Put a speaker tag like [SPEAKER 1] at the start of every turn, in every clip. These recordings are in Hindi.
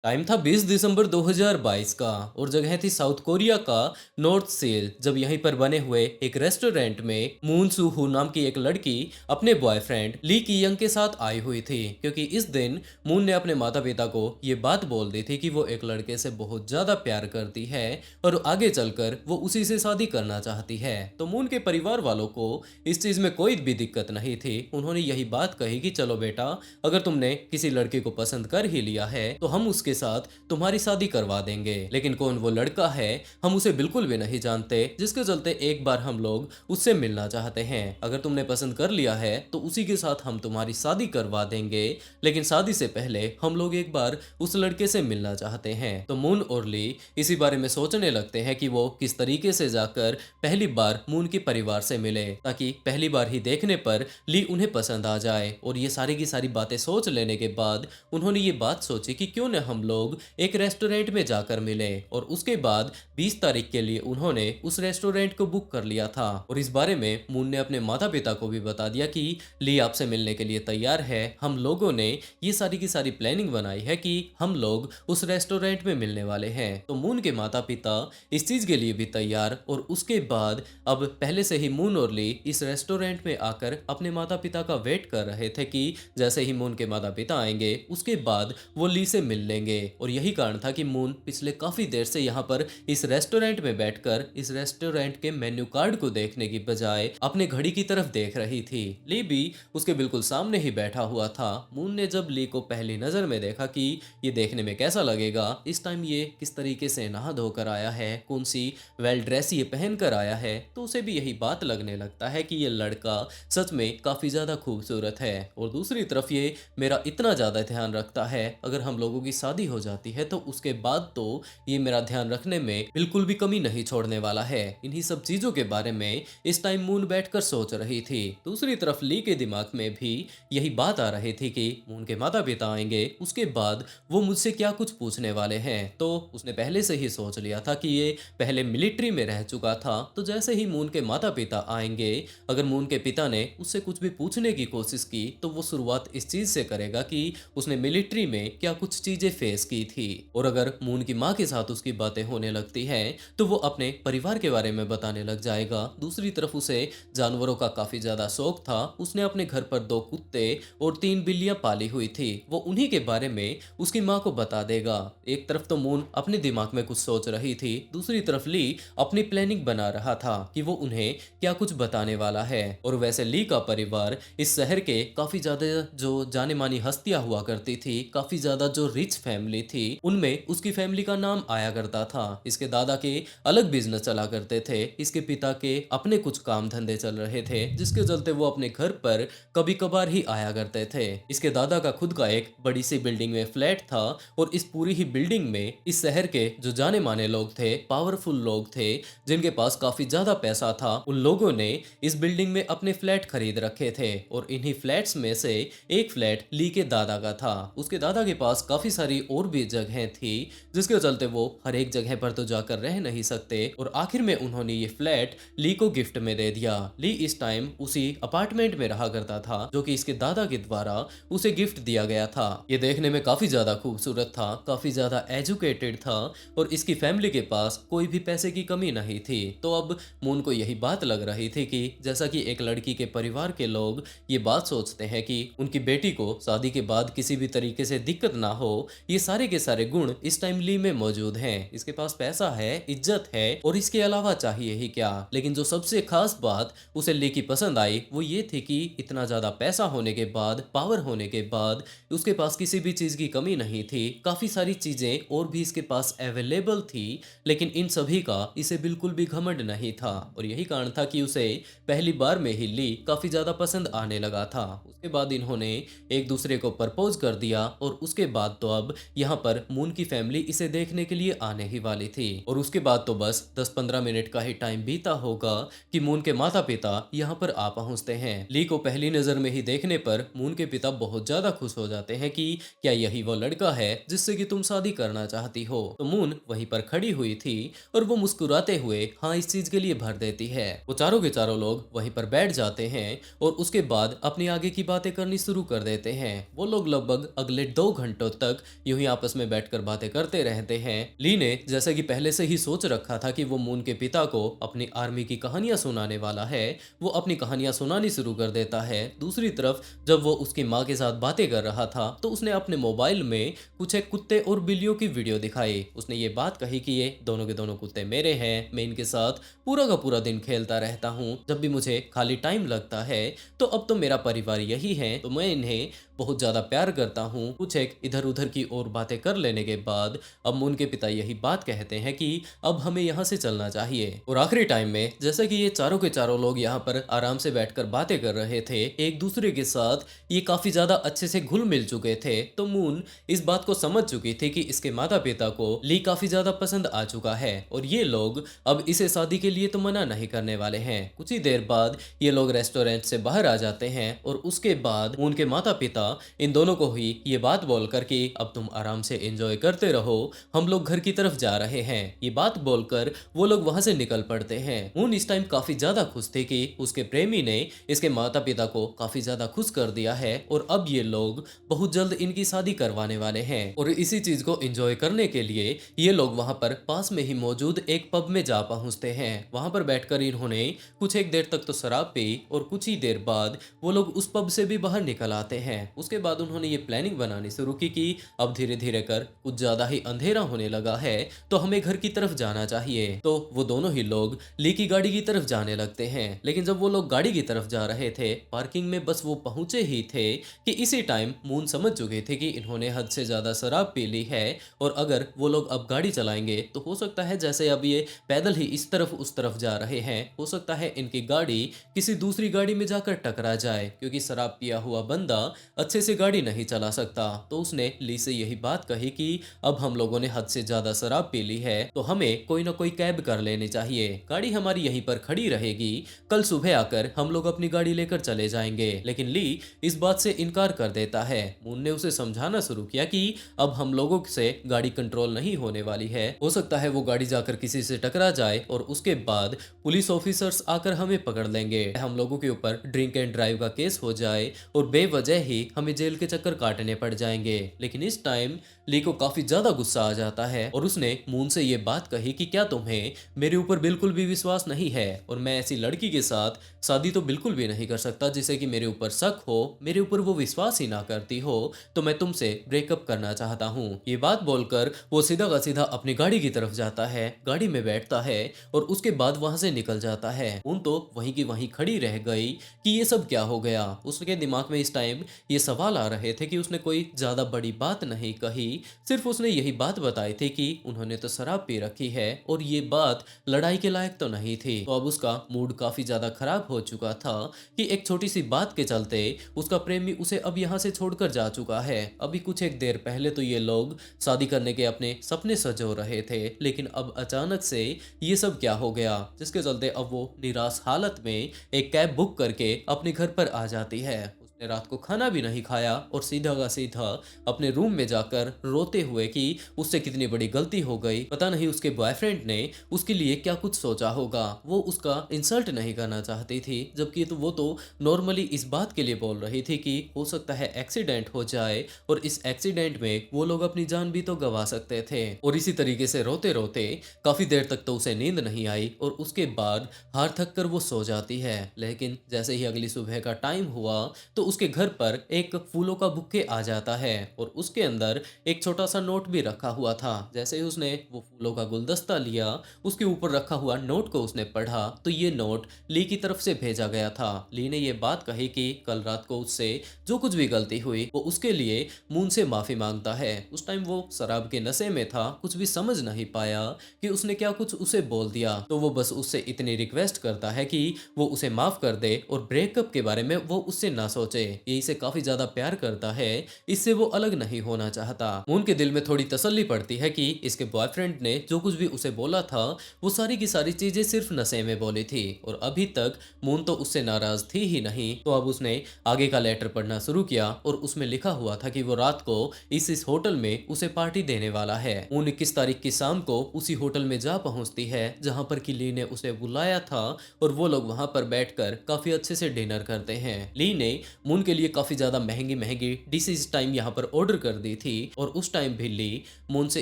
[SPEAKER 1] टाइम था 20 दिसंबर 2022 का और जगह थी साउथ कोरिया का नॉर्थ सेल। जब यहीं पर बने हुए एक रेस्टोरेंट में मून सू हू नाम की एक लड़की अपने बॉयफ्रेंड ली की यंग के साथ आई हुई थी, क्योंकि इस दिन मून ने अपने माता पिता को ये बात बोल दी थी कि वो एक लड़के से बहुत ज्यादा प्यार करती है और आगे चलकर वो उसी से शादी करना चाहती है। तो मून के परिवार वालों को इस चीज में कोई भी दिक्कत नहीं थी। उन्होंने यही बात कही कि चलो बेटा, अगर तुमने किसी लड़के को पसंद कर ही लिया है तो हम उसके साथ तुम्हारी शादी करवा देंगे। लेकिन कौन वो लड़का है हम उसे बिल्कुल भी नहीं जानते, जिसके चलते एक बार हम लोग उससे मिलना चाहते हैं। अगर तुमने पसंद कर लिया है तो उसी के साथ हम तुम्हारी शादी करवा देंगे, लेकिन शादी से पहले हम लोग एक बार उस लड़के से मिलना चाहते हैं। तो मून और ली इसी बारे में सोचने लगते हैं कि वो किस तरीके से जाकर पहली बार मून के परिवार से मिले, ताकि पहली बार ही देखने पर ली उन्हें पसंद आ जाए। और ये सारी की सारी बातें सोच लेने के बाद उन्होंने ये बात सोची कि क्यों न हम लोग एक रेस्टोरेंट में जाकर मिले। और उसके बाद 20 तारीख के लिए उन्होंने उस रेस्टोरेंट को बुक कर लिया था। और इस बारे में मून ने अपने माता पिता को भी बता दिया कि ली आपसे मिलने के लिए तैयार है। हम लोगों ने ये सारी की सारी प्लानिंग बनाई है कि हम लोग उस रेस्टोरेंट में मिलने वाले हैं। तो मून के माता पिता इस चीज के लिए भी तैयार। और उसके बाद अब पहले से ही मून और ली इस रेस्टोरेंट में आकर अपने माता पिता का वेट कर रहे थे कि जैसे ही मून के माता पिता आएंगे उसके बाद वो ली से मिल लेंगे। और यही कारण था कि मून पिछले काफी देर से यहाँ पर इस रेस्टोरेंट में बैठकर इस रेस्टोरेंट के मेन्यू कार्ड को देखने की बजाय अपने घड़ी की तरफ देख रही थी। ली भी उसके बिल्कुल सामने ही बैठा हुआ था। मून ने जब ली को पहली नजर में देखा कि ये देखने में कैसा लगेगा, इस टाइम ये किस तरीके से नहा धोकर आया है, कौन सी वेल ड्रेस ये पहन कर आया है, तो उसे भी यही बात लगने लगता है कि ये लड़का सच में काफी ज्यादा खूबसूरत है। और दूसरी तरफ ये मेरा इतना ज्यादा ध्यान रखता है, अगर हम लोगों की शादी हो जाती है तो उसके बाद तो ये मेरा ध्यान रखने में बिल्कुल भी कमी नहीं छोड़ने वाला है। इन्हीं सब चीजों के बारे में इस टाइम मून बैठकर सोच रही थी। दूसरी तरफ ली के दिमाग में भी यही बात आ रही थी कि मून के माता पिता आएंगे, उसके बाद वो मुझसे क्या कुछ पूछने वाले हैं। तो उसने पहले से ही सोच लिया था कि ये पहले मिलिट्री में रह चुका था, तो जैसे ही मून के माता पिता आएंगे, अगर मून के पिता ने उससे कुछ भी पूछने की कोशिश की तो वो शुरुआत इस चीज से करेगा कि उसने मिलिट्री में क्या कुछ चीजें फेस की थी। और अगर मून की माँ के साथ उसकी बातें होने लगती हैं तो वो अपने परिवार के बारे में बताने लग जाएगा। दूसरी तरफ उसे जानवरों का काफी ज्यादा शौक था। उसने अपने घर पर 2 कुत्ते और 3 बिल्लियां पाली हुई थी, वो उन्हीं के बारे में उसकी माँ को बता देगा। एक तरफ तो मून अपने दिमाग में कुछ सोच रही थी, दूसरी तरफ ली अपनी प्लानिंग बना रहा था कि वो उन्हें क्या कुछ बताने वाला है। और वैसे ली का परिवार इस शहर के काफी ज्यादा जो जाने मानी हस्तियां हुआ करती थी, काफी ज्यादा जो रिच फैमिली थी, उनमें उसकी फैमिली का नाम आया करता था। इसके दादा के अलग बिजनेस चला करते थे, इसके पिता के अपने कुछ काम धंधे चल रहे थे, जिसके चलते वो अपने घर पर कभी कभार ही आया करते थे। इसके दादा का खुद का एक बड़ी सी बिल्डिंग में फ्लैट था और इस पूरी ही बिल्डिंग में इस शहर के जो जाने माने लोग थे, पावरफुल लोग थे, जिनके पास काफी ज्यादा पैसा था, उन लोगों ने इस बिल्डिंग में अपने फ्लैट खरीद रखे थे। और इन्हीं फ्लैट्स में से एक फ्लैट ली के दादा का था। उसके दादा के पास काफी सारी और भी जगहें थी, जिसके चलते वो हर एक जगह पर तो जाकर रह नहीं सकते। और आखिर में उन्होंने ये फ्लैट ली को गिफ्ट में दे दिया। ली इस टाइम उसी अपार्टमेंट में रहा करता था जो कि इसके दादा के द्वारा उसे गिफ्ट दिया गया था। ये देखने में काफी ज्यादा खूबसूरत था, काफी ज्यादा एजुकेटेड था और इसकी फैमिली के पास कोई भी पैसे की कमी नहीं थी। तो अब मून को यही बात लग रही थी कि जैसा कि एक लड़की के परिवार के लोग ये बात सोचते हैं कि उनकी बेटी को शादी के बाद किसी भी तरीके से दिक्कत ना हो, ये सारे के सारे गुण इस टाइम ली में मौजूद हैं। इसके पास पैसा है, इज्जत है और इसके अलावा चाहिए ही क्या। लेकिन जो सबसे खास बात उसे ली की पसंद आई वो ये थी कि इतना ज्यादा पैसा होने के बाद, पावर होने के बाद, उसके पास किसी भी चीज की कमी नहीं थी। काफी सारी चीजें और भी इसके पास अवेलेबल थी, लेकिन इन सभी का इसे बिल्कुल भी घमंड नहीं था। और यही कारण था कि उसे पहली बार में ही ली काफी ज्यादा पसंद आने लगा था। उसके बाद इन्होंने एक दूसरे को प्रपोज कर दिया और उसके बाद तो अब यहाँ पर मून की फैमिली इसे देखने के लिए आने ही वाली थी। और उसके बाद तो बस 10-15 मिनट का ही टाइम बीता होगा कि मून के माता पिता यहाँ पर आ पहुंचते हैं। ली को पहली नजर में ही देखने पर मून के पिता बहुत ज्यादा खुश हो जाते हैं कि क्या यही वो लड़का है जिससे कि तुम शादी करना चाहती हो। तो मून वहीं पर खड़ी हुई थी और वो मुस्कुराते हुए हाँ इस चीज के लिए भर देती है। वो चारों के चारों लोग वहीं पर बैठ जाते हैं और उसके बाद अपनी आगे की बातें करनी शुरू कर देते हैं। वो लोग लगभग अगले 2 घंटों तक यूं ही आपस में बैठकर बातें करते रहते हैं। ली ने जैसा कि पहले से ही सोच रखा था कि वो मून के पिता को अपनी आर्मी की कहानियां सुनाने वाला है, वो अपनी कहानियां सुनानी शुरू कर देता है। दूसरी तरफ जब वो उसकी माँ के साथ बातें कर रहा था तो उसने अपने मोबाइल में कुछ एक कुत्ते और बिल्लियों की वीडियो दिखाई। उसने ये बात कही कि ये दोनों के दोनों कुत्ते मेरे हैं, मैं इनके साथ पूरा का पूरा दिन खेलता रहता हूँ, जब भी मुझे खाली टाइम लगता है तो अब तो मेरा परिवार यही है, तो मैं इन्हें बहुत ज्यादा प्यार करता हूँ। कुछ एक इधर उधर की और बातें कर लेने के बाद अब मून के पिता यही बात कहते हैं कि अब हमें यहाँ से चलना चाहिए। और आखिरी टाइम में जैसा कि ये चारों के चारों लोग यहाँ पर आराम से बैठकर बातें कर रहे थे एक दूसरे के साथ, ये काफी ज्यादा अच्छे से घुल मिल चुके थे, तो मून इस बात को समझ चुकी थी कि इसके माता पिता को ली काफी ज्यादा पसंद आ चुका है और ये लोग अब इसे शादी के लिए तो मना नहीं करने वाले हैं। कुछ ही देर बाद ये लोग रेस्टोरेंट से बाहर आ जाते हैं और उसके बाद उनके माता पिता इन दोनों को ही ये बात बोलकर कि अब तुम आराम से एंजॉय करते रहो, हम लोग घर की तरफ जा रहे हैं, ये बात बोलकर वो लोग वहां से निकल पड़ते हैं। मून इस टाइम काफी ज्यादा खुश थी कि उसके प्रेमी ने इसके माता पिता को काफी ज्यादा खुश कर दिया है और अब ये लोग बहुत जल्द इनकी शादी करवाने वाले हैं। और इसी चीज को एंजॉय करने के लिए ये लोग वहां पर पास में ही मौजूद एक पब में जा पहुंचते हैं। वहां पर बैठकर इन्होंने कुछ एक देर तक तो शराब पी और कुछ ही देर बाद वो लोग उस पब से भी बाहर निकल आते हैं। उसके बाद उन्होंने ये प्लानिंग बनानी शुरू की कि अब धीरे धीरे कर कुछ ज्यादा ही अंधेरा होने लगा है तो हमें घर की तरफ जाना चाहिए। तो वो दोनों ही लोग ली की गाड़ी की तरफ जाने लगते हैं। लेकिन जब वो लोग गाड़ी की तरफ जा रहे थे पार्किंग में बस वो पहुंचे ही थे कि इसी टाइम मून समझ चुके थे कि इन्होंने हद से ज्यादा शराब पी ली है और अगर वो लोग अब गाड़ी चलाएंगे तो हो सकता है जैसे अब ये पैदल ही इस तरफ उस तरफ जा रहे हैं, हो सकता है इनकी गाड़ी किसी दूसरी गाड़ी में जाकर टकरा जाए, क्योंकि शराब पिया हुआ बंदा अच्छे से गाड़ी नहीं चला सकता। तो उसने ली से यही बात कही कि अब हम लोगों ने हद से ज्यादा शराब पी ली है तो हमें कोई ना कोई कैब कर लेनी चाहिए, गाड़ी हमारी यहीं पर खड़ी रहेगी, कल सुबह आकर हम लोग अपनी गाड़ी लेकर चले जाएंगे। लेकिन ली इस बात से इनकार कर देता है। मून ने उसे समझाना शुरू किया कि अब हम लोगों से गाड़ी कंट्रोल नहीं होने वाली है, हो सकता है वो गाड़ी जाकर किसी से टकरा जाए और उसके बाद पुलिस ऑफिसर्स आकर हमें पकड़ लेंगे, हम लोगों के ऊपर ड्रिंक एंड ड्राइव का केस हो जाए और बेवजह ही हमें जेल के चक्कर काटने पड़ जाएंगे। लेकिन इस टाइम ली को काफी ज्यादा गुस्सा आ जाता है और उसने मून से ये बात कही कि क्या तुम्हें मेरे ऊपर बिल्कुल भी विश्वास नहीं है और मैं ऐसी लड़की के साथ शादी तो बिल्कुल भी नहीं कर सकता जिसे कि मेरे ऊपर शक हो, मेरे ऊपर वो विश्वास ही ना करती हो, तो मैं तुमसे ब्रेकअप करना चाहता हूँ। ये बात बोलकर वो सीधा का सीधा अपनी गाड़ी की तरफ जाता है, गाड़ी में बैठता है और उसके बाद वहां से निकल जाता है। उन तो वहीं की वहीं खड़ी रह गई कि ये सब क्या हो गया। उसके दिमाग में इस टाइम ये सवाल आ रहे थे कि उसने कोई ज्यादा बड़ी बात नहीं कही, सिर्फ उसने यही बात बताई थी कि उन्होंने तो शराब पी रखी है और ये बात लड़ाई के लायक तो नहीं थी। तो अब उसका मूड काफी ज्यादा खराब हो चुका था कि एक छोटी सी बात के चलते उसका प्रेमी उसे अब यहाँ से छोड़कर जा चुका है। अभी कुछ एक देर पहले तो ये लोग शादी करने के अपने सपने सजो रहे थे, लेकिन अब अचानक से ये सब क्या हो गया, जिसके चलते अब वो निराश हालत में एक कैब बुक करके अपने घर पर आ जाती है। उसने रात को खाना भी नहीं खाया और सीधा का सीधा अपने रूम में जाकर रोते हुए कि उससे कितनी बड़ी गलती हो गई, पता नहीं उसके बॉयफ्रेंड ने उसके लिए क्या कुछ सोचा होगा, वो उसका इंसल्ट नहीं करना चाहती थी, जबकि तो वो तो नॉर्मली इस बात के लिए बोल रही थी कि हो सकता है एक्सीडेंट हो जाए और इस एक्सीडेंट में वो लोग अपनी जान भी तो गंवा सकते थे। और इसी तरीके से रोते रोते काफी देर तक तो उसे नींद नहीं आई और उसके बाद हार थक कर वो सो जाती है। लेकिन जैसे ही अगली सुबह का टाइम हुआ तो उसके घर पर एक फूलों का बुके आ जाता है और उसके अंदर एक छोटा सा नोट भी रखा हुआ था। जैसे ही उसने वो फूलों का गुलदस्ता लिया, उसके ऊपर रखा हुआ नोट को उसने पढ़ा तो ये नोट ली की तरफ से भेजा गया था। ली ने ये बात कही कि कल रात को उससे जो कुछ भी गलती हुई वो उसके लिए मून से माफी मांगता है। उस टाइम वो शराब के नशे में था, कुछ भी समझ नहीं पाया कि उसने क्या कुछ उसे बोल दिया, तो वो बस उससे इतनी रिक्वेस्ट करता है कि वो उसे माफ कर दे और ब्रेकअप के बारे में वो उससे ना सोचे। ये इसे काफी ज्यादा प्यार करता है, इससे वो अलग नहीं होना चाहता। मून के दिल में थोड़ी तसल्ली पड़ती है कि इसके बॉयफ्रेंड ने जो कुछ भी उसे बोला था वो सारी की सारी चीजें सिर्फ नशे में बोली थी और अभी तक मून तो उससे नाराज थी ही नहीं। तो अब उसने आगे का लेटर पढ़ना शुरू किया और उसमें लिखा हुआ था कि वो रात को इस होटल में उसे पार्टी देने वाला है। मून 21 तारीख की शाम को उसी होटल में जा पहुंचती है जहां पर कि ली ने उसे बुलाया था और वो लोग वहां पर बैठकर काफी अच्छे से डिनर करते हैं। ली ने मून के लिए काफी ज्यादा महंगी महंगी डिशेज टाइम यहाँ पर ऑर्डर कर दी थी। और उस टाइम भी ली मून से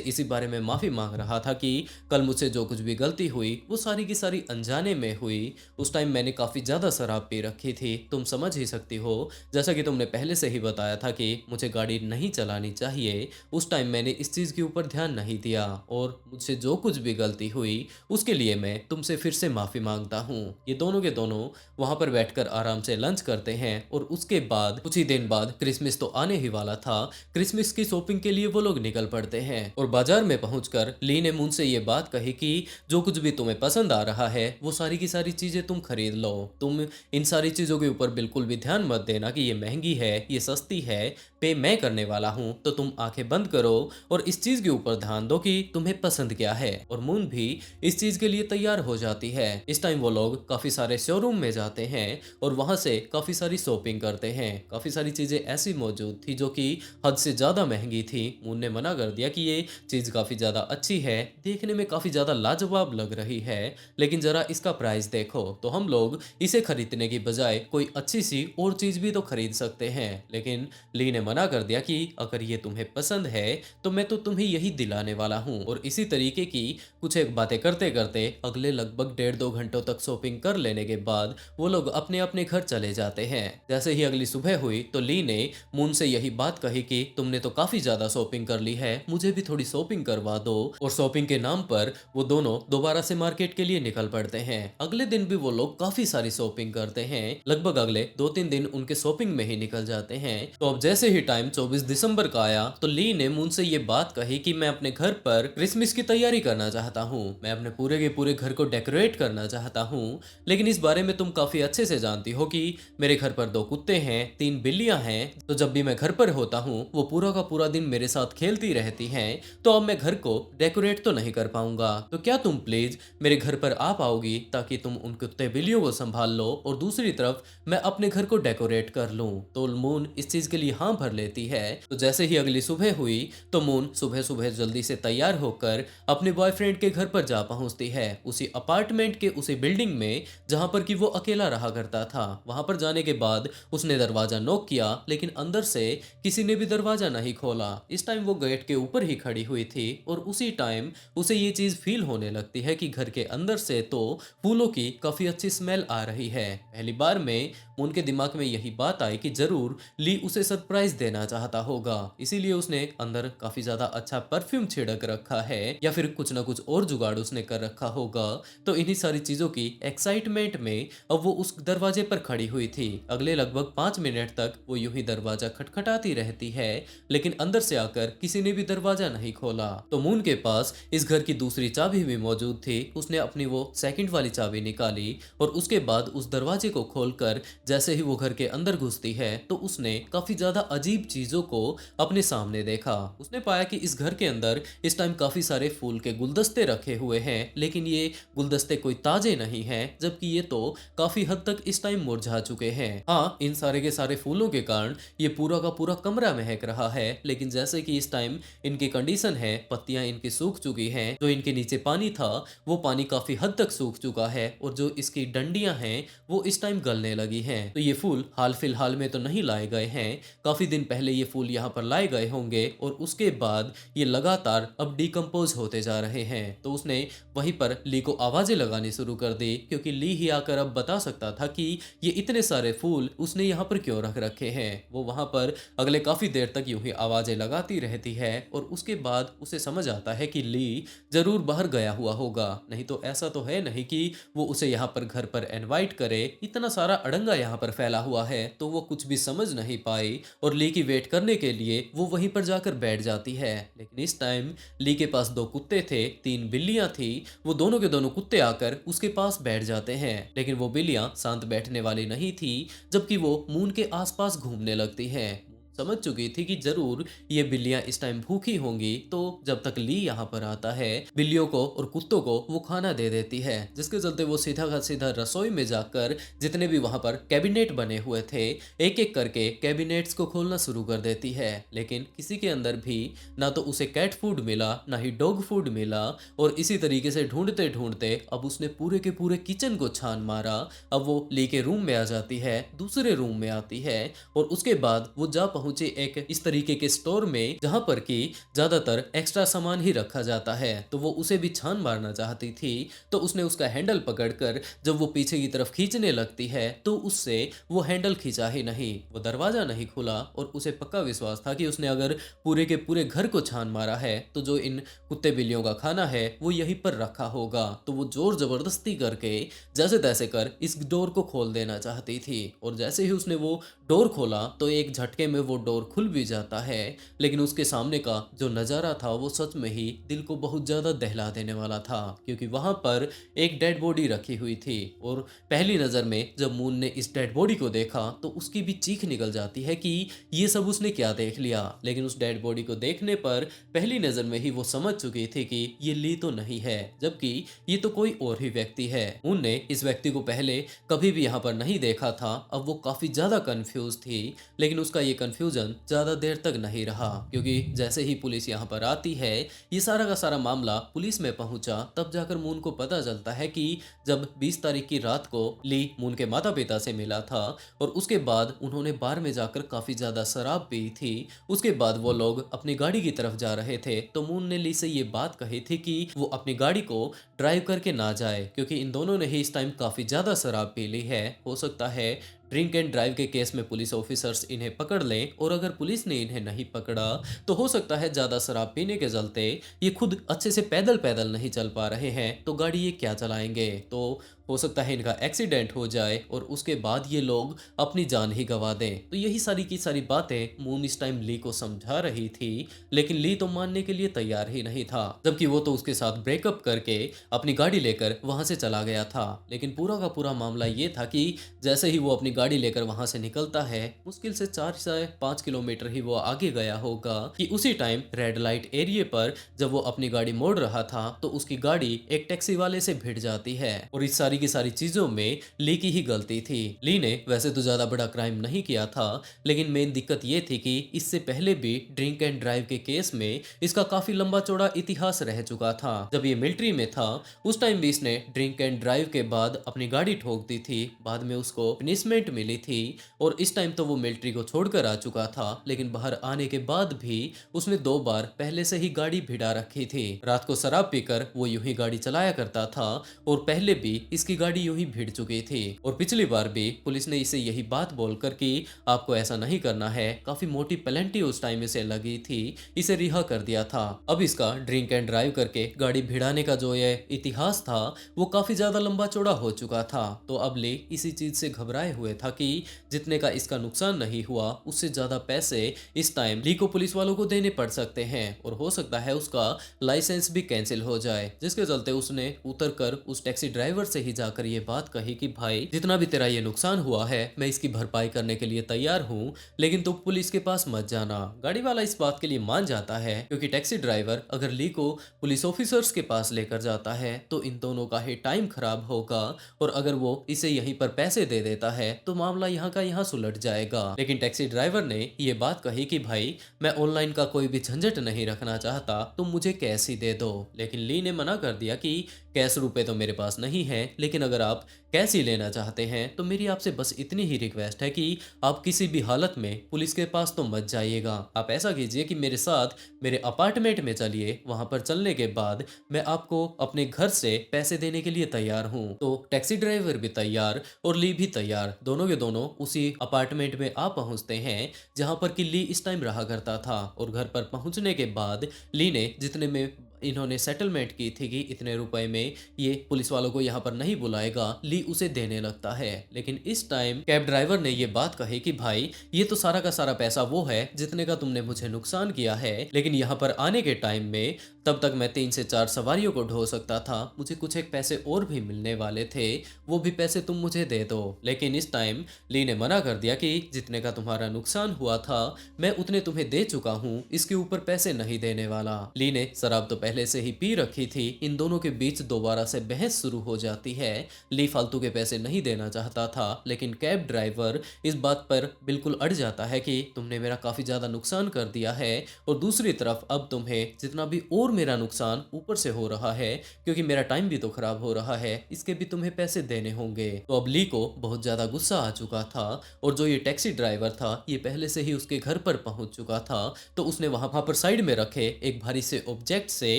[SPEAKER 1] इसी बारे में माफी मांग रहा था कि कल मुझसे जो कुछ भी गलती हुई वो सारी की सारी अनजाने में हुई। उस टाइम मैंने काफी ज्यादा शराब पी रखी थी, तुम समझ ही सकती हो। जैसा कि तुमने पहले से ही बताया था कि मुझे गाड़ी नहीं चलानी चाहिए, उस टाइम मैंने इस चीज के ऊपर ध्यान नहीं दिया और मुझसे जो कुछ भी गलती हुई उसके लिए मैं तुमसे फिर से माफी मांगता हूँ। ये दोनों के दोनों वहां पर बैठकर आराम से लंच करते हैं और उसके बाद कुछ ही दिन बाद क्रिसमस तो आने ही वाला था। क्रिसमस की शॉपिंग के लिए वो लोग निकल पड़ते हैं और बाजार में पहुंचकर ली ने मून से ये बात कही कि जो कुछ भी तुम्हें पसंद आ रहा है वो सारी की सारी चीजें तुम खरीद लो। तुम इन सारी चीजों के ऊपर बिल्कुल भी ध्यान मत देना कि ये महंगी है ये सस्ती है, पे मैं करने वाला हूँ। तो तुम आंखें बंद करो और इस चीज के ऊपर ध्यान दो कि तुम्हें पसंद क्या है। और मून भी इस चीज के लिए तैयार हो जाती है। इस टाइम वो लोग काफी सारे शोरूम में जाते हैं और वहां से काफी सारी शॉपिंग करते हैं। काफी सारी चीजें ऐसी मौजूद थी जो कि हद से ज्यादा महंगी थी। मून ने मना कर दिया कि ये चीज काफी ज्यादा अच्छी है, देखने में काफी ज्यादा लाजवाब लग रही है, लेकिन जरा इसका प्राइस देखो। तो हम लोग इसे खरीदने की बजाय कोई अच्छी सी और चीज भी तो खरीद सकते हैं। लेकिन ली ने मना कर दिया कि अगर ये तुम्हें पसंद है तो मैं तो तुम्हें यही दिलाने वाला हूँ। और इसी तरीके की कुछ एक बातें करते करते अगले लगभग 1.5-2 घंटों तक शॉपिंग कर लेने के बाद वो लोग अपने अपने घर चले जाते हैं। जैसे ही अगली सुबह हुई तो ली ने मून से यही बात कही कि तुमने तो काफी ज्यादा शॉपिंग कर ली है, मुझे भी थोड़ी शॉपिंग करवा दो। और शॉपिंग के नाम पर वो दोनों दोबारा से मार्केट के लिए निकल पड़ते हैं। अगले दिन भी वो लोग काफी सारी शॉपिंग करते हैं, लगभग अगले 2-3 दिन उनके शॉपिंग में ही निकल जाते हैं। तो अब जैसे ही टाइम 24 दिसंबर का आया तो ली ने मून से ये बात कही कि मैं अपने घर पर क्रिसमस की तैयारी करना चाहता हूँ, मैं अपने पूरे के पूरे घर को डेकोरेट करना चाहता हूँ। लेकिन इस बारे में तुम काफी अच्छे से जानती हो कि मेरे घर पर 2 कुत्ते हैं, 3 बिल्लियां हैं, तो जब भी मैं घर पर होता हूँ वो पूरा का पूरा दिन मेरे साथ खेलती रहती हैं। तो अब मैं घर को डेकोरेट तो नहीं कर पाऊंगा, तो क्या तुम प्लीज मेरे घर पर आ पाओगी ताकि तुम उन कुत्ते बिल्लियों को संभाल लो और दूसरी तरफ मैं अपने घर को डेकोरेट कर लूं। तो मून इस चीज के लिए हाँ भर लेती है। तो जैसे ही अगली सुबह हुई तो मून सुबह सुबह जल्दी से तैयार होकर अपने बॉयफ्रेंड के घर पर जा पहुंचती है, उसी अपार्टमेंट के उसी बिल्डिंग में जहां पर कि वो अकेला रहा करता था। वहां पर जाने के बाद उसने दरवाजा नॉक किया लेकिन अंदर से किसी ने भी दरवाजा नहीं खोला। इस टाइम वो गेट के ऊपर ही खड़ी हुई थी और उसी टाइम उसे ये चीज फील होने लगती है कि घर के अंदर से तो फूलों की काफी अच्छी स्मेल आ रही है। पहली बार में उनके दिमाग में यही बात आई कि जरूर ली उसे सरप्राइज देना चाहता होगा, इसीलिए उसने अंदर काफी ज्यादा अच्छा परफ्यूम छिड़क रखा है या फिर कुछ ना कुछ और जुगाड़ उसने कर रखा होगा। तो इन्हीं सारी चीजों की एक्साइटमेंट में अब वो उस दरवाजे पर खड़ी हुई थी। अगले लगभग 5 मिनट तक वो यूं ही दरवाजा खटखटाती रहती है लेकिन अंदर से आकर किसी ने भी दरवाजा नहीं खोला। तो मून के पास इस घर की दूसरी चाबी भी मौजूद थी, उसने अपनी वो सेकंड वाली चाबी निकाली और उसके बाद उस दरवाजे को खोलकर जैसे ही वो घर के अंदर घुसती है तो उसने काफी ज्यादा अजीब चीजों को अपने सामने देखा। उसने पाया कि इस घर के अंदर इस टाइम काफी सारे फूल के गुलदस्ते रखे हुए हैं, लेकिन ये गुलदस्ते कोई ताजे नहीं हैं, जबकि ये तो काफी हद तक इस टाइम मुरझा चुके हैं। हाँ, इन सारे के सारे फूलों के कारण ये पूरा का पूरा कमरा महक रहा है, लेकिन जैसे कि इस टाइम इनकी कंडीशन है, पत्तियां इनकी सूख चुकी हैं, जो इनके नीचे पानी था वो पानी काफी हद तक सूख चुका है और जो इसकी डंडियां हैं वो इस टाइम गलने लगी हैं। तो ये फूल हाल फिलहाल में तो नहीं लाए गए हैं, काफी दिन पहले ये फूल यहाँ पर लाए गए होंगे और उसके बाद ये लगातार अब डिकम्पोज होते जा रहे हैं। तो उसने वहीं पर ली को आवाजें लगानी शुरू कर दी, क्योंकि ली ही आकर अब बता सकता था कि ये इतने सारे फूल उसने यहाँ पर क्यों रख रखे हैं। वो वहां पर अगले काफी देर तक यूं ही आवाजें लगाती रहती है और उसके बाद उसे समझ आता है कि ली जरूर बाहर गया हुआ होगा, नहीं तो ऐसा तो है नहीं कि वो उसे यहाँ पर घर पर इनवाइट करे। इतना सारा अड़ंगा यहाँ पर फैला हुआ है तो वो कुछ भी समझ नहीं पाई और ली की वेट करने के लिए वो वहीं पर जाकर बैठ जाती है। लेकिन इस टाइम ली के पास 2 कुत्ते थे, 3 बिल्लियां थी, वो दोनों के दोनों कुत्ते आकर उसके पास बैठ जाते हैं। लेकिन वो बिल्लियां शांत बैठने वाली नहीं थी, जबकि वो मून के आसपास घूमने लगती हैं। समझ चुकी थी कि जरूर ये बिल्लियां इस टाइम भूखी होंगी, तो जब तक ली यहाँ पर आता है बिल्लियों को और कुत्तों को वो खाना दे देती है, जिसके चलते वो सीधा का सीधा रसोई में जाकर जितने भी वहां पर कैबिनेट बने हुए थे एक एक करके कैबिनेट्स को खोलना शुरू कर देती है। लेकिन किसी के अंदर भी ना तो उसे कैट फूड मिला ना ही डॉग फूड मिला, और इसी तरीके से ढूंढते ढूंढते अब उसने पूरे के पूरे किचन को छान मारा। अब वो ली के रूम में आ जाती है, दूसरे रूम में आती है, और उसके बाद वो जा पहुंचे एक इस तरीके के स्टोर में जहां पर कि ज्यादातर एक्स्ट्रा सामान ही रखा जाता है। तो वो उसे भी छान मारना चाहती थी, तो उसने उसका हैंडल पकड़कर जब वो पीछे की तरफ खींचने लगती है तो उससे वो हैंडल खींचा ही नहीं, वो दरवाजा नहीं खुला, और उसे पक्का विश्वास था कि उसने अगर पूरे के पूरे घर को छान मारा है तो जो इन कुत्ते बिल्लियों का खाना है वो यहीं पर रखा होगा। तो वो जोर जबरदस्ती करके जैसे तैसे कर इस डोर को खोल देना चाहती थी, और जैसे ही उसने वो डोर खोला तो एक झटके में वो डोर खुल भी जाता है। लेकिन उसके सामने का जो नज़ारा था वो सच में ही दिल को बहुत ज़्यादा दहला देने वाला था, क्योंकि वहाँ पर एक डेड बॉडी रखी हुई थी। और पहली नज़र में जब मून ने इस डेड बॉडी को देखा तो उसकी भी चीख निकल जाती है कि ये सब उसने क्या देख लिया। लेकिन उस डेड बॉडी को देखने पर पहली नज़र में ही वो समझ चुकी थी कि ये ली तो नहीं है, जबकि ये तो कोई और ही व्यक्ति है। मून ने इस व्यक्ति को पहले कभी भी यहाँ पर नहीं देखा था। अब वो काफ़ी ज़्यादा कंफ्यूज थी, लेकिन उसका ये कंफ्यूजन ज़्यादा देर तक नहीं रहा, क्योंकि जैसे ही पुलिस यहाँ पर आती है, ये सारा का सारा मामला पुलिस में पहुंचा, तब जाकर मून को पता चलता है कि जब 20 तारीख की रात को ली मून के माता पिता से मिला था और उसके बाद उन्होंने बार में जाकर काफ़ी ज़्यादा शराब पी थी। उसके बाद वो लोग अपनी गाड़ी की तरफ जा रहे थे, तो मून ने ली से ये बात कही थी कि वो अपनी गाड़ी को ड्राइव करके ना जाए, क्योंकि इन दोनों ने ही इस टाइम काफ़ी ज़्यादा शराब पी ली है। हो सकता है ड्रिंक एंड ड्राइव के केस में पुलिस ऑफिसर्स इन्हें पकड़ लें, और अगर पुलिस ने इन्हें नहीं पकड़ा तो हो सकता है ज़्यादा शराब पीने के चलते ये खुद अच्छे से पैदल पैदल नहीं चल पा रहे हैं, तो गाड़ी ये क्या चलाएंगे। तो हो सकता है इनका एक्सीडेंट हो जाए और उसके बाद ये लोग अपनी जान ही गंवा दें। तो यही सारी की सारी बातें मून इस टाइम ली को समझा रही थी, लेकिन ली तो मानने के लिए तैयार ही नहीं था, जबकि वो तो उसके साथ ब्रेकअप करके अपनी गाड़ी लेकर वहां से चला गया था। लेकिन पूरा का पूरा मामला ये था कि जैसे ही वो अपनी गाड़ी लेकर वहां से निकलता है, मुश्किल से 4 से 5 किलोमीटर ही वो आगे गया होगा कि उसी टाइम रेड लाइट एरिया पर जब वो अपनी गाड़ी मोड़ रहा था तो उसकी गाड़ी एक टैक्सी वाले से भिड़ जाती है। और इस सारी की सारी चीजों में ली की ही गलती थी। ली ने वैसे तो ज्यादा बड़ा क्राइम नहीं किया था, लेकिन मेन दिक्कत ये थी कि इससे पहले भी ड्रिंक एंड ड्राइव के केस में इसका काफी लंबा चौड़ा इतिहास रह चुका था। जब ये मिलिट्री में था उस टाइम भी इसने ड्रिंक एंड ड्राइव के बाद अपनी गाड़ी ठोक दी थी, बाद में उसको पनिशमेंट मिली थी, और इस टाइम तो वो मिलिट्री को छोड़कर आ चुका था। लेकिन बाहर आने के बाद भी उसने 2 बार पहले से ही गाड़ी भिड़ा रखी थी। रात को शराब पीकर वो यूं ही गाड़ी चलाया करता था, और पहले भी इसकी गाड़ी यूं ही भिड़ चुकी थी। और पिछली बार भी पुलिस ने इसे यही बात बोलकर कि आपको ऐसा नहीं करना है, काफी मोटी पेनल्टी उस टाइम इसे लगी थी, इसे रिहा कर दिया था। अब इसका ड्रिंक एंड ड्राइव करके गाड़ी भिड़ाने का जो ये इतिहास था वो काफी ज्यादा लंबा चौड़ा हो चुका था। तो अब ली इसी चीज से घबराए हुए था कि जितने का इसका नुकसान नहीं हुआ उससे ज्यादा पैसे इस टाइम ली को पुलिस वालों को देने पड़ सकते हैं, और हो सकता है उसका लाइसेंस भी कैंसिल हो जाए। जिसके चलते उसने उतर कर उस टैक्सी ड्राइवर से ही जाकर ये बात कही कि भाई जितना भी तेरा ये नुकसान हुआ है मैं इसकी भरपाई करने के लिए तैयार हूँ, लेकिन तुम पुलिस के पास मत जाना। गाड़ी वाला इस बात के लिए मान जाता है, क्योंकि टैक्सी ड्राइवर अगर ली को पुलिस ऑफिसर्स के पास लेकर जाता है तो इन दोनों का ही टाइम खराब होगा, और अगर वो इसे यहीं पर पैसे दे देता है तो मामला यहाँ का यहाँ सुलट जाएगा। लेकिन टैक्सी ड्राइवर ने ये बात कही कि भाई मैं ऑनलाइन का कोई भी झंझट नहीं रखना चाहता, तुम मुझे कैश ही दे दो। लेकिन ली ने मना कर दिया कि कैश रुपए तो मेरे पास नहीं है, लेकिन अगर आप कैश ही लेना चाहते हैं तो मेरी आपसे बस इतनी ही रिक्वेस्ट है कि आप किसी भी हालत में पुलिस के पास तो मत जाइएगा। आप ऐसा कीजिए कि मेरे साथ मेरे अपार्टमेंट में चलिए, वहां पर चलने के बाद मैं आपको अपने घर से पैसे देने के लिए तैयार हूँ। तो टैक्सी ड्राइवर भी तैयार और ली भी तैयार, दोनों के दोनों उसी अपार्टमेंट में आ पहुंचते हैं जहां पर कि ली इस टाइम रहा करता था। और घर पर पहुंचने के बाद ली ने जितने में इन्होंने सेटलमेंट की थी कि इतने रुपए में ये पुलिस वालों को यहाँ पर नहीं बुलाएगा, ली उसे देने लगता है। लेकिन इस टाइम कैब ड्राइवर ने ये बात कही कि भाई ये तो सारा का सारा पैसा वो है जितने का तुमने मुझे नुकसान किया है, लेकिन यहाँ पर आने के टाइम में तब तक मैं 3 से 4 सवारियों को ढो सकता था। मुझे कुछ एक पैसे और भी मिलने वाले थे, वो भी पैसे तुम मुझे दे दो। लेकिन इस टाइम ली ने मना कर दिया कि जितने का तुम्हारा नुकसान हुआ था मैं उतने तुम्हें दे चुका हूँ, इसके ऊपर पैसे नहीं देने वाला। ली ने शराब तो पहले से ही पी रखी थी। इन दोनों के बीच दोबारा से बहस शुरू हो जाती है। ली फालतू के पैसे नहीं देना चाहता था, लेकिन कैब ड्राइवर इस बात पर बिल्कुल अड़ जाता है कि तुमने मेरा काफी ज्यादा नुकसान कर दिया है, और दूसरी तरफ अब तुम्हें जितना भी और मेरा नुकसान ऊपर से हो रहा है, क्योंकि मेरा टाइम भी तो खराब हो रहा है, इसके भी तुम्हें पैसे देने होंगे। तो अब ली को बहुत ज्यादा गुस्सा आ चुका था, और जो ये टैक्सी ड्राइवर था ये पहले से ही उसके घर पर पहुंच चुका था। तो उसने वहां पर साइड में रखे एक भारी से ऑब्जेक्ट से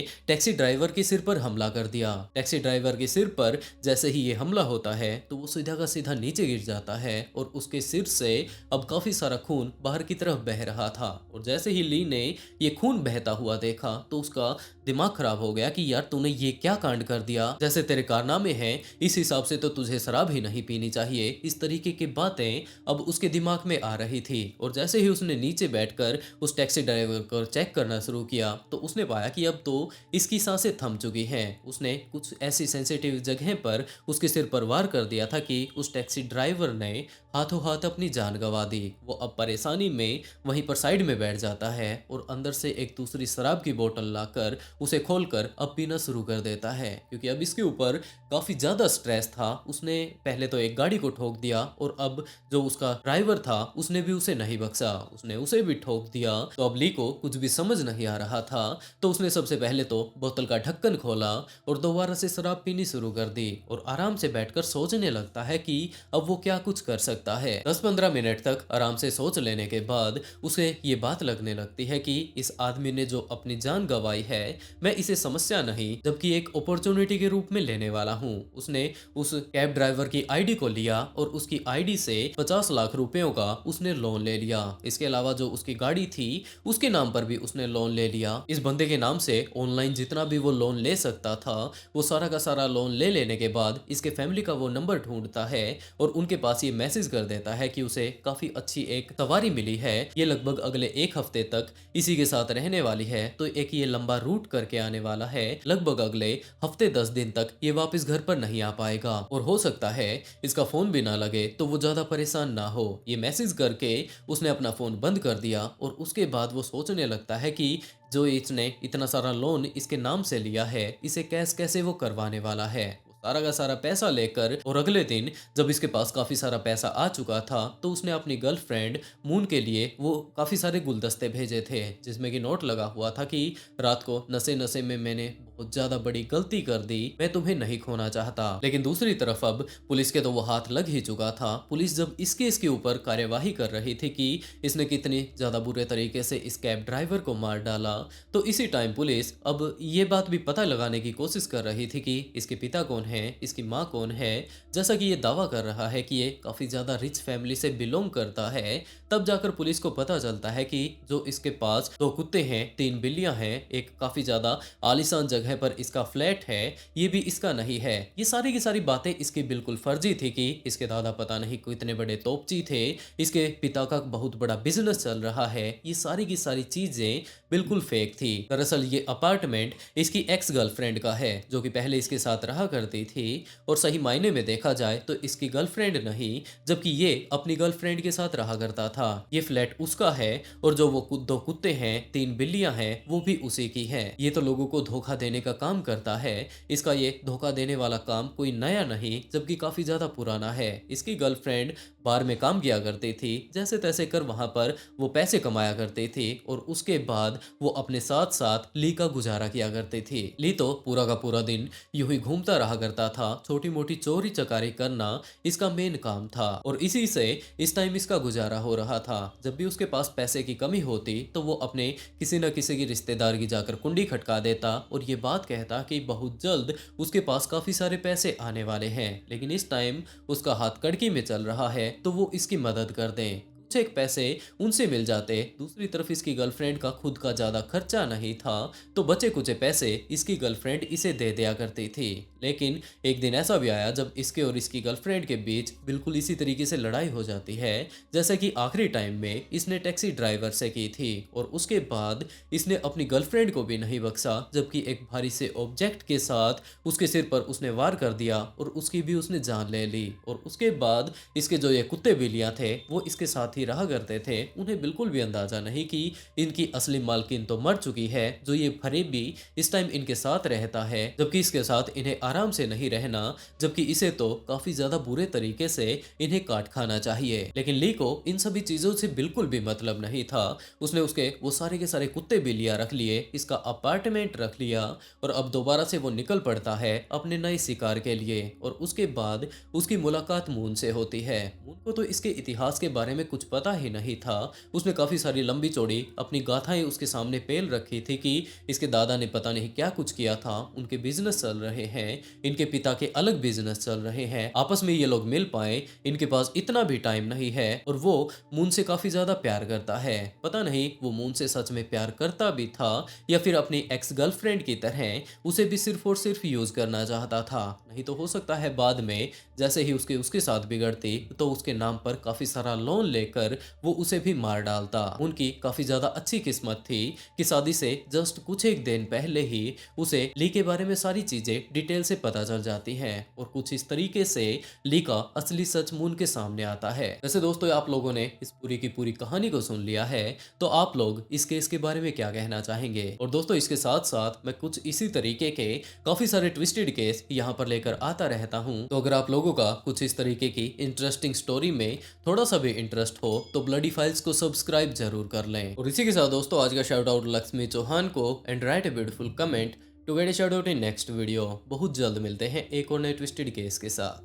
[SPEAKER 1] टैक्सी ड्राइवर के सिर पर हमला कर दिया। टैक्सी ड्राइवर के सिर पर जैसे ही ये हमला होता है तो वो सीधा का सीधा नीचे गिर जाता है, और उसके सिर से अब काफी सारा खून बाहर की तरफ बह रहा था। और जैसे ही ली ने ये खून बहता हुआ देखा तो उसका दिमाग खराब हो गया कि यार तूने ये क्या कांड कर दिया, जैसे तेरे कारनामे हैं इस हिसाब से तो तुझे शराब ही नहीं पीनी चाहिए। इस तरीके की बातें अब उसके दिमाग में आ रही थी। और जैसे ही उसने नीचे बैठकर उस टैक्सी ड्राइवर को चेक करना शुरू किया तो उसने पाया कि अब तो इसकी सांसें थम चुकी हैं। उसने कुछ ऐसी सेंसिटिव जगह पर उसके सिर पर वार कर दिया था कि उस टैक्सी ड्राइवर ने हाथों हाथ अपनी जान गंवा दी। वो अब परेशानी में वहीं पर साइड में बैठ जाता है और अंदर से एक दूसरी शराब की बोतल लाकर उसे खोलकर अब पीना शुरू कर देता है, क्योंकि अब इसके ऊपर काफी ज्यादा स्ट्रेस था। उसने पहले तो एक गाड़ी को ठोक दिया, और अब जो उसका ड्राइवर था उसने भी उसे नहीं बख्शा, उसने उसे भी ठोक दिया। तो अब ली को कुछ भी समझ नहीं आ रहा था, तो उसने सबसे पहले तो बोतल का ढक्कन खोला और दोबारा से शराब पीनी शुरू कर दी, और आराम से बैठकर सोचने लगता है कि अब वो क्या कुछ कर सकता है। 10-15 मिनट तक आराम से सोच लेने के बाद उसे ये बात लगने लगती है कि इस आदमी ने जो अपनी जान गंवाई है मैं इसे समस्या नहीं जबकि एक अपॉर्चुनिटी के रूप में लेने वाला हूँ। उसने उस कैब ड्राइवर की आईडी को लिया और उसकी आईडी से 50 लाख रुपयों का उसने लोन ले लिया। इसके अलावा जो उसकी गाड़ी थी उसके नाम पर भी उसने लोन ले लिया। इस बंदे के नाम से ऑनलाइन जितना भी वो लोन ले सकता था वो सारा का सारा लोन ले लेने के बाद इसके फैमिली का वो नंबर ढूंढता है और उनके पास ये मैसेज कर देता है कि उसे काफी अच्छी एक सवारी मिली है, ये लगभग अगले 1 हफ्ते तक इसी के साथ रहने वाली है। तो एक ये लंबा रूट करके आने वाला है, लगभग अगले हफ्ते 10 दिन तक ये वापस घर पर नहीं आ पाएगा, और हो सकता है इसका फोन भी ना लगे तो वो ज्यादा परेशान ना हो। ये मैसेज करके उसने अपना फोन बंद कर दिया, और उसके बाद वो सोचने लगता है कि जो इसने इतना सारा लोन इसके नाम से लिया है इसे कैश कैसे वो करवाने वाला है। सारा का सारा पैसा लेकर, और अगले दिन जब इसके पास काफी सारा पैसा आ चुका था तो उसने अपनी गर्लफ्रेंड मून के लिए वो काफी सारे गुलदस्ते भेजे थे जिसमें कि नोट लगा हुआ था कि रात को नशे नशे में मैंने बहुत ज्यादा बड़ी गलती कर दी, मैं तुम्हें नहीं खोना चाहता। लेकिन दूसरी तरफ अब पुलिस के तो वो हाथ लग ही चुका था। पुलिस जब इस केस के ऊपर कार्यवाही कर रही थी कि इसने कितनी ज्यादा बुरे तरीके से इस कैब ड्राइवर को मार डाला, तो इसी टाइम पुलिस अब ये बात भी पता लगाने की कोशिश कर रही थी कि इसके पिता कौन है, इसकी माँ कौन है। जैसा कि ये दावा कर रहा है कि ये काफी ज्यादा रिच फैमिली से बिलोंग करता है, तब जाकर पुलिस को पता चलता है कि जो इसके पास 2 कुत्ते हैं, 3 बिल्लियां हैं, एक काफी ज्यादा आलीशान जगह पर इसका फ्लैट है, ये भी इसका नहीं है। ये सारी की सारी बातें इसकी बिल्कुल फर्जी थी कि इसके दादा पता नहीं कितने बड़े तोपची थे, इसके पिता का बहुत बड़ा बिजनेस चल रहा है। ये सारी की सारी चीजें बिल्कुल फेक थी। दरअसल ये अपार्टमेंट इसकी एक्स गर्लफ्रेंड का है जो कि पहले इसके साथ रहा करती थी, और सही मायने में देखा जाए तो इसकी गर्लफ्रेंड नहीं, जबकि ये अपनी गर्लफ्रेंड के साथ रहा करता था। ये फ्लैट उसका है, और जो वो 2 कुत्ते हैं, 3 बिल्लियां हैं, वो भी उसी की है। ये तो लोगों को धोखा देने का काम करता है। इसका ये धोखा देने वाला काम कोई नया नहीं जबकि काफी ज्यादा पुराना है। इसकी गर्लफ्रेंड बार में काम किया करती थी, जैसे तैसे कर वहां पर वो पैसे कमाया करती थी, और उसके बाद वो अपने साथ साथ ली का गुजारा किया करती थी। ली तो पूरा का पूरा दिन यूं ही घूमता रहा करता था, छोटी मोटी चोरी चकारी करना इसका मेन काम था, और इसी से इस टाइम इसका गुजारा हो रहा था। जब भी उसके पास पैसे की कमी होती तो वो अपने किसी न किसी की रिश्तेदार की जाकर कुंडी खटका देता और ये बात कहता कि बहुत जल्द उसके पास काफी सारे पैसे आने वाले हैं, लेकिन इस टाइम उसका हाथ कड़की में चल रहा है तो वो इसकी मदद कर दें। कुछ एक पैसे उनसे मिल जाते। दूसरी तरफ इसकी गर्लफ्रेंड का खुद का ज्यादा खर्चा नहीं था, तो बचे कुचे पैसे इसकी गर्लफ्रेंड इसे दे दिया करती थी। लेकिन एक दिन ऐसा भी आया जब इसके और इसकी गर्लफ्रेंड के बीच बिल्कुल इसी तरीके से लड़ाई हो जाती है जैसा कि आखिरी टाइम में इसने टैक्सी ड्राइवर से की थी। और उसके बाद इसने अपनी गर्लफ्रेंड को भी नहीं बख्शा, जबकि एक भारी से ऑब्जेक्ट के साथ उसके सिर पर उसने वार कर दिया और उसकी भी उसने जान ले ली। और उसके बाद इसके जो ये कुत्ते बिल्लियां थे वो इसके साथ ही रहा करते थे। उन्हें बिल्कुल भी अंदाजा नहीं कि इनकी असली मालकिन तो मर चुकी है, जो ये फरेबी इस टाइम इनके साथ रहता है, जबकि इसके साथ इन्हें आराम से नहीं रहना, जबकि इसे तो काफी ज्यादा बुरे तरीके से इन्हें काट खाना चाहिए। लेकिन ली को इन सभी चीजों से बिल्कुल भी मतलब नहीं था। उसने उसके वो सारे के सारे कुत्ते बिल्लियां रख लिए, इसका अपार्टमेंट रख लिया और अब दोबारा से वो निकल पड़ता है अपने नए शिकार के लिए। और उसके बाद उसकी मुलाकात मून से होती है। मून को तो इसके इतिहास के बारे में कुछ पता ही नहीं था। उसने काफी सारी लंबी चौड़ी अपनी गाथाएं उसके सामने पेल रखी थी कि इसके दादा ने पता नहीं क्या कुछ किया था, उनके बिजनेस चल रहे हैं, इनके पिता के अलग बिजनेस चल रहे हैं, आपस में ये लोग मिल पाए, इनके पास इतना भी टाइम नहीं है। और वो मून से काफी ज्यादा प्यार करता है। पता नहीं वो मून से सच में प्यार करता भी था या फिर अपनी एक्स गर्लफ्रेंड की तरह उसे भी सिर्फ और सिर्फ यूज करना चाहता था। नहीं तो हो सकता है बाद में जैसे ही उसके साथ बिगड़ती तो उसके नाम पर काफी सारा लोन लेकर वो उसे भी मार डालता। उनकी काफी ज्यादा अच्छी किस्मत थी कि शादी से जस्ट कुछ एक दिन पहले ही उसे ली के बारे में सारी चीजें डिटेल से पता चल जाती हैं और कुछ इस तरीके से ली का असली सच मून के सामने आता है। वैसे दोस्तों, आप लोगों ने इस पूरी की पूरी कहानी को सुन लिया है, तो आप लोग इस केस के बारे में क्या कहना चाहेंगे? और दोस्तों, इसके साथ साथ मैं कुछ इसी तरीके के काफी सारे ट्विस्टेड केस यहाँ पर लेकर आता रहता हूँ। तो अगर आप लोगों का कुछ इस तरीके की इंटरेस्टिंग स्टोरी में थोड़ा सा भी इंटरेस्ट हो तो ब्लडी फाइल्स को सब्सक्राइब जरूर कर लें। और इसी के साथ दोस्तों, आज का शाउट आउट लक्ष्मी चौहान को and write a beautiful comment to get a shout out in next video. बहुत जल्द मिलते हैं एक और नए ट्विस्टेड केस के साथ।